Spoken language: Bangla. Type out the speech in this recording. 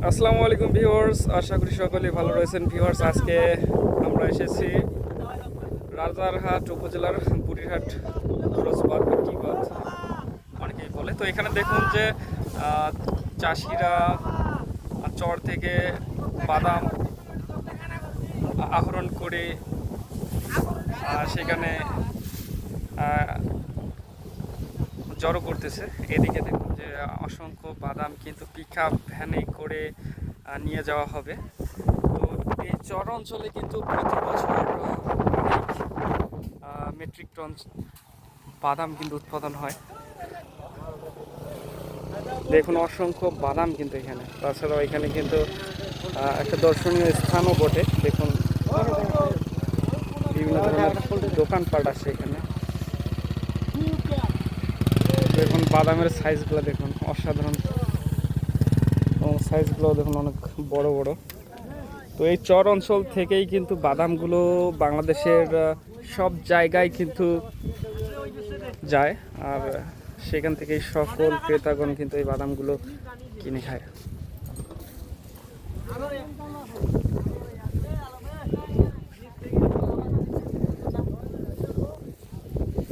আসসালামু আলাইকুম ভিউয়ার্স, আশা করি সকলেই ভালো রয়েছেন। ভিউয়ার্স, আজকে আমরা এসেছি রাজারহাট উপজেলার বুড়িরহাট ক্রসবাদ বা টিবাদ অনেকেই বলে। তো এখানে দেখুন যে চাষিরা চর থেকে বাদাম আহরণ করে সেখানে জড়ো করতেছে। এদিকে দেখুন যে অসংখ্য বাদাম কিন্তু পিকআপ ভ্যানে করে নিয়ে যাওয়া হবে। তো এই চর অঞ্চলে কিন্তু প্রতি বছর অনেক মেট্রিক টন বাদাম কিন্তু উৎপাদন হয়। দেখুন অসংখ্য বাদাম কিন্তু এখানে। তাছাড়াও এখানে কিন্তু একটা দর্শনীয় স্থানও বটে। দেখুন বিভিন্ন ধরনের দোকানপাট আছে এখানে। দেখুন বাদামের সাইজগুলো দেখুন অসাধারণ, এবং সাইজগুলো দেখুন অনেক বড় বড়। তো এই চর অঞ্চল থেকেই কিন্তু বাদামগুলো বাংলাদেশের সব জায়গায় কিন্তু যায়, আর সেখান থেকেই সকল ক্রেতাগণ কিন্তু এই বাদামগুলো কিনে খায়।